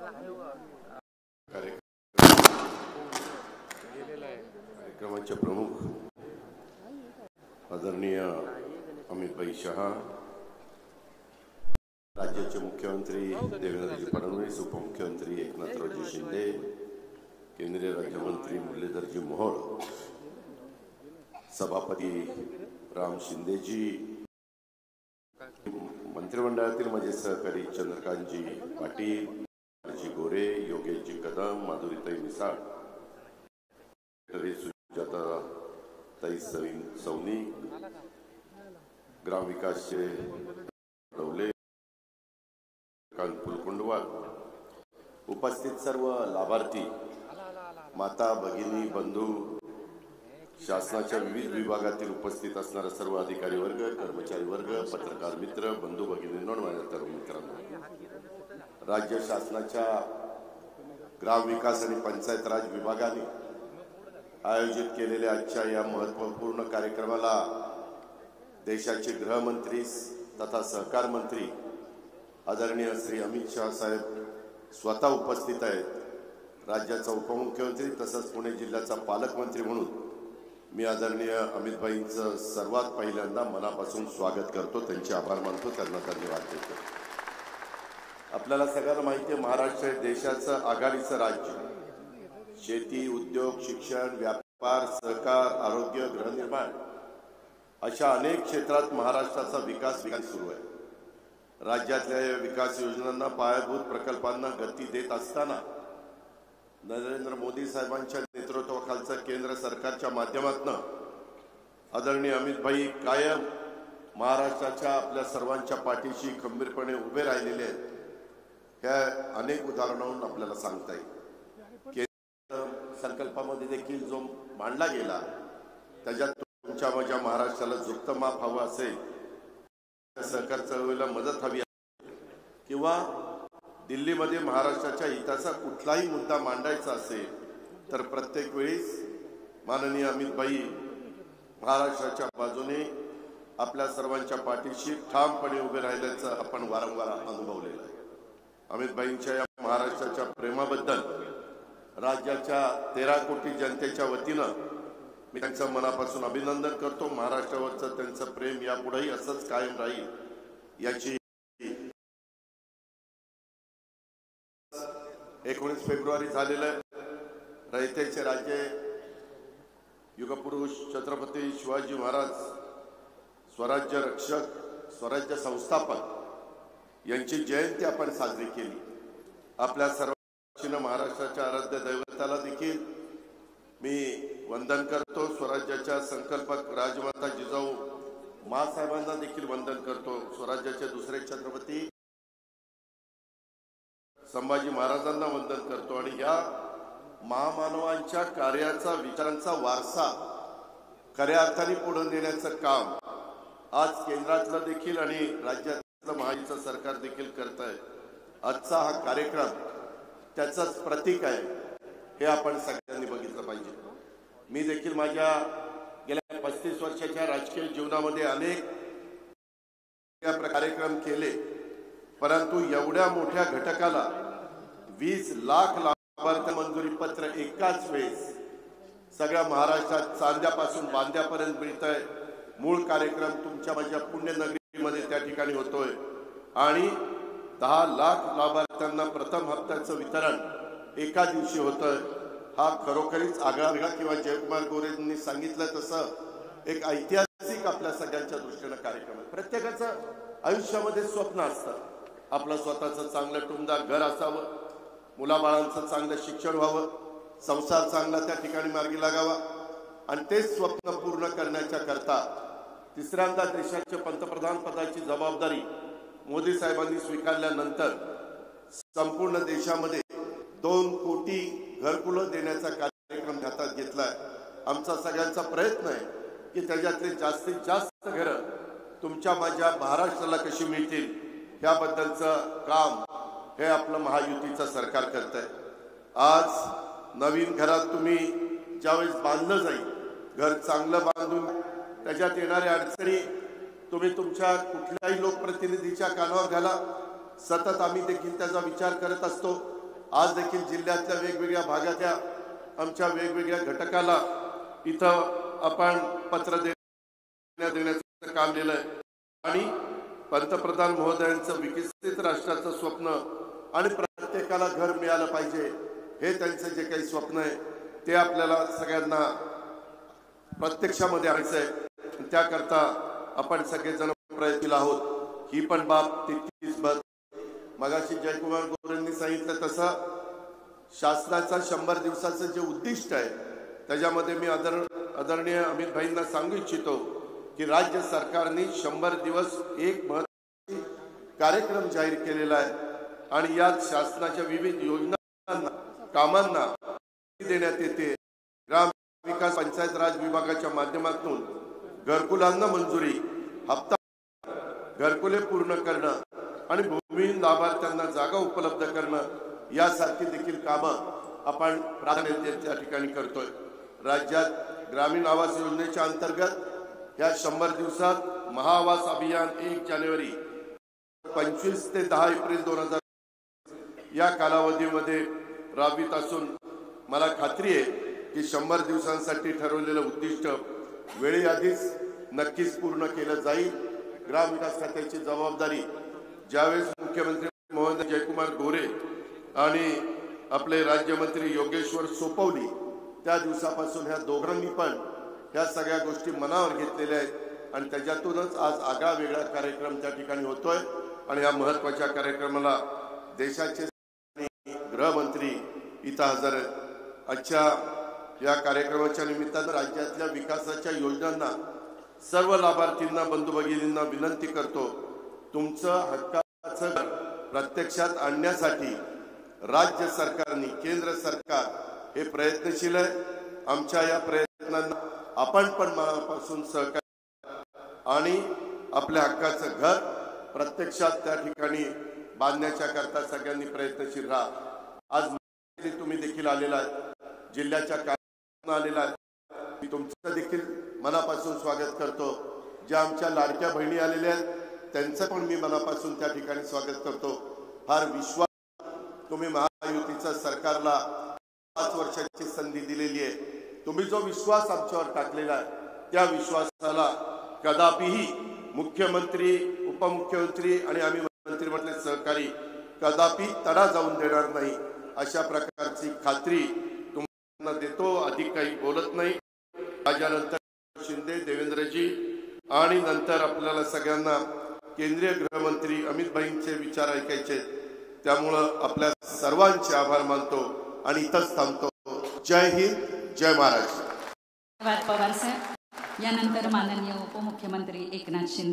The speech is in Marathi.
कार्यक्रमाचे प्रमुख आदरणीय अमित भाई शहा, राज्याचे मुख्यमंत्री देवेंद्रजी फडणवीस, उपमुख्यमंत्री एकनाथरावजी शिंदे, केंद्रीय राज्यमंत्री मुरलीधरजी मोहोळ, सभापती राम शिंदेजी, मंत्रिमंडळातील माझे सहकारी चंद्रकांतजी पाटील, जी गोरे, योगेशजी कदम, माधुरीताई मिसाळ, सुजाताताई सौनी, ग्रामविकासचे डवले, फुलकुंडवाल, उपस्थित सर्व लाभार्थी, माता भगिनी बंधू, शासनाच्या विविध विभागातील उपस्थित असणारा सर्व अधिकारी वर्ग, कर्मचारी वर्ग, पत्रकार मित्र, बंधू भगिनींनो, माझ्या तरुण मित्रांनो, राज्य शासनाच्या ग्रामविकास आणि पंचायत राज विभागाने आयोजित केलेल्या आजच्या या महत्त्वपूर्ण कार्यक्रमाला देशाचे गृहमंत्री तथा सहकार मंत्री आदरणीय श्री अमित शहा साहेब स्वतः उपस्थित आहेत। राज्याचा उपमुख्यमंत्री तसंच पुणे जिल्ह्याचा पालकमंत्री म्हणून मी आदरणीय अमित भाईंचं सर्वात पहिल्यांदा मनापासून स्वागत करतो, त्यांचे आभार मानतो, त्यांना धन्यवाद देतो। आपल्याला सगळ्यांना माहिती आहे, महाराष्ट्र हे देशाचं आघाडीचं राज्य, शेती, उद्योग, शिक्षण, व्यापार, सहकार, आरोग्य, गृहनिर्माण अशा अनेक क्षेत्रात महाराष्ट्राचा विकास सुरू आहे। राज्यातल्या या विकास योजनांना, पायाभूत प्रकल्पांना गती देत असताना नरेंद्र मोदी साहेबांच्या नेतृत्वाखालचं केंद्र सरकारच्या माध्यमातून आदरणीय अमित भाई कायम महाराष्ट्राच्या आपल्या सर्वांच्या पाठीशी खंबीरपणे उभे राहिलेले आहेत। ह्या अनेक उदाहरणांवरून आपल्याला सांगता येईल। केंद्र संकल्पामध्ये देखील जो मांडला गेला त्याच्यात तुमच्या माझ्या महाराष्ट्राला झुकतं माप हवं असेल, सहकार चळवळीला मदत हवी किंवा दिल्लीमध्ये महाराष्ट्राच्या हिताचा कुठलाही मुद्दा मांडायचा असेल तर प्रत्येक वेळेस माननीय अमित भाई महाराष्ट्राच्या बाजूने आपल्या सर्वांच्या पाठीशी ठामपणे उभे राहिल्याचं आपण वारंवार अनुभवलेलं आहे। अमित भाईंच्या या महाराष्ट्राच्या प्रेमाबद्दल राज्याच्या 13 कोटी जनतेच्या वतीनं मी त्यांचं मनापासून अभिनंदन करतो। महाराष्ट्रावरचं त्यांचं प्रेम यापुढेही असंच कायम राहील याची 19 फेब्रुवारी झालेलं रयतेचे राज्य युगपुरुष छत्रपती शिवाजी महाराज, स्वराज्य रक्षक, स्वराज्य संस्थापक यांची जयंती आपण साजरी केली। आपल्या सर्वांना महाराष्ट्राच्या आराध्य दैवताला देखील मी वंदन करतो। स्वराज्याच्या संकल्पक राजमाता जिजाऊ मासाहेबांना देखील वंदन करतो। स्वराज्याचे दुसरे छत्रपती संभाजी महाराजांना वंदन करतो आणि या महामानवांच्या कार्याचा, विचारांचा वारसा खऱ्या अर्थाने पुढे नेण्याचं काम आज केंद्रातलं देखील आणि राज्यातलं महायुतीचं सरकार देखील करत आहे। आजचा हा कार्यक्रम त्याचंच प्रतीक आहे, हे आपण सगळ्यांनी बघितलं पाहिजे। मी देखील माझ्या गेल्या 35 वर्षाच्या राजकीय जीवनामध्ये अनेक कार्यक्रम केले, परंतु एवढ्या मोठ्या घटकाला 20 लाख लाभार्थी मंजुरी पत्र एकाच वेळेस सगळ्या महाराष्ट्रात चांद्यापासून बांद्यापर्यंत मिळतंय। मूळ कार्यक्रम तुमच्या माझ्या पुण्यनगरीमध्ये त्या ठिकाणी होतोय आणि 10 लाख लाभार्थ्यांना प्रथम हप्त्याचं वितरण एका दिवशी होतंय। हा खरोखरीच आगळावेगळा किंवा जयकुमार गोरेंनी सांगितलं तसं एक ऐतिहासिक आपल्या सगळ्यांच्या दृष्टीनं कार्यक्रम आहे। प्रत्येकाचं आयुष्यामध्ये स्वप्न असतं, आपलं स्वतःचं चांगलं टुमदार घर असावं, मुलाबाळांचं चांगलं शिक्षण व्हावं, संसार चांगला त्या ठिकाणी मार्गी लागावा आणि ते स्वप्न पूर्ण करण्याच्या करता तिसऱ्यांदा देशाच्या पंतप्रधान पदाची जबाबदारी मोदी साहेबांनी स्वीकारल्यानंतर संपूर्ण देशामध्ये 2 कोटी घरकुलं देण्याचा कार्यक्रम हातात घेतलाय। आमचा सगळ्यांचा प्रयत्न आहे की त्याच्यातले जास्तीत जास्त घरं तुमच्या माझ्या महाराष्ट्राला कशी मिळतील याबद्दलचं काम हे आपलं महायुतीचं सरकार करत आहे। आज नवीन घरात तुम्ही ज्यावेळेस बांधलं जाईल, घर चांगलं बांधून त्याच्यात येणाऱ्या अडचणी तुम्ही तुमच्या कुठल्याही लोकप्रतिनिधीच्या कानावर घाला। सतत आम्ही देखील त्याचा विचार करत असतो आज देखील जिल्ह्यातल्या वेगवेगळ्या भागातल्या आमच्या वेगवेगळ्या घटकाला इथं आपण पत्र देण्याचं काम केलं आहे आणि पंतप्रधान महोदयांचं विकसित राष्ट्राचं स्वप्न आणि प्रत्येकाला घर मिळालं पाहिजे हे त्यांचं जे काही स्वप्न आहे ते आपल्याला सगळ्यांना प्रत्यक्षामध्ये आणायचं आहे। त्याकरता आपण सगळेजण प्रयत्नशील आहोत। ही पण बाब तितकीच मगाशी जयकुमार गोरेंनी सांगितलं तसं शासनाचा 100 दिवसाचं जे उद्दिष्ट आहे त्याच्यामध्ये मी आदरणीय अमित भाईंना सांगू इच्छितो की राज्य सरकारने 100 दिवस एक महत्त्वाचा कार्यक्रम जाहीर केलेला आहे आणि यात शासनाच्या विविध योजनांना कामांना देण्यात येते। ग्राम विकास पंचायत राज विभागाच्या माध्यमातून घरकुलांना मंजुरी, हप्ता घरकुले पूर्ण करणं आणि भूमिहीन लाभार्थ्यांना जागा उपलब्ध करणं यासारखी देखील कामं आपण प्राधान्याने त्या ठिकाणी करतोय। राज्यात ग्रामीण आवास योजनेच्या अंतर्गत या 100 दिवसात महाआवास अभियान 1 जानेवारी 25 ते 10 एप्रिल 2000 या कालावधीमध्ये राबवित असून मला खात्री आहे की 100 दिवसांसाठी ठरवलेलं उद्दिष्ट वेळेआधीच नक्कीच पूर्ण केलं जाईल। ग्रामविकास खात्याची जबाबदारी ज्यावेळेस मुख्यमंत्री महोदय जयकुमार गोरे आणि आपले राज्यमंत्री योगेश्वर सोपवली त्या दिवसापासून ह्या दोघांनी पण ह्या सगळ्या गोष्टी मनावर घेतलेल्या आहेत आणि त्याच्यातूनच आज आगळा वेगळा कार्यक्रम त्या ठिकाणी होतोय आणि या महत्त्वाच्या कार्यक्रमाला देशाचे गृहमंत्री इथं हजर आहेत। आजच्या या कार्यक्रमाच्या निमित्तानं राज्यातल्या विकासाच्या योजनांना सर्व लाभार्थींना बंधू भगिनींना विनंती करतो, तुमचं हक्काचं प्रत्यक्षात आणण्यासाठी राज्य सरकारने केंद्र सरकार हे प्रयत्नशील आहे। आमच्या या प्रयत्नांना आपण पण मनापासून सहकार्य आणि आपल्या हक्काचं घर प्रत्यक्षात त्या ठिकाणी बांधण्याच्या करता सगळ्यांनी प्रयत्नशील राहा। आज तुम्ही देखील आलेला आहे, जिल्ह्याच्या कार्यालयातून आलेला आहे, मी तुमचं देखील मनापासून स्वागत करतो। ज्या आमच्या लाडक्या बहिणी आलेल्या आहेत त्यांचं पण मी मनापासून त्या ठिकाणी स्वागत करतो। फार विश्वास तुम्ही महायुतीच्या सरकारला 5 वर्षाची संधी दिलेली आहे। तुम्ही जो विश्वास आमच्यावर टाकलेला आहे त्या विश्वासाला कदापिही मुख्यमंत्री, उपमुख्यमंत्री आणि आम्ही मंत्रिमंडळाचे सहकारी कदापि तडा जाऊन देणार नाही अशा प्रकारची खात्री तुम्हाला देतो। अधिक काही बोलत नाही। त्यानंतर शिंदे देवेंद्रजी आणि नंतर आपल्याला सगळ्यांना केंद्रीय गृहमंत्री अमित भाईंचे विचार ऐकायचे, त्यामुळं आपल्या सर्वांचे आभार मानतो आणि इथंच थांबतो। जय हिंद, जय महाराष्ट्र। धन्यवाद पवार साहेब। यानंतर माननीय उपमुख्यमंत्री एकनाथ शिंदे।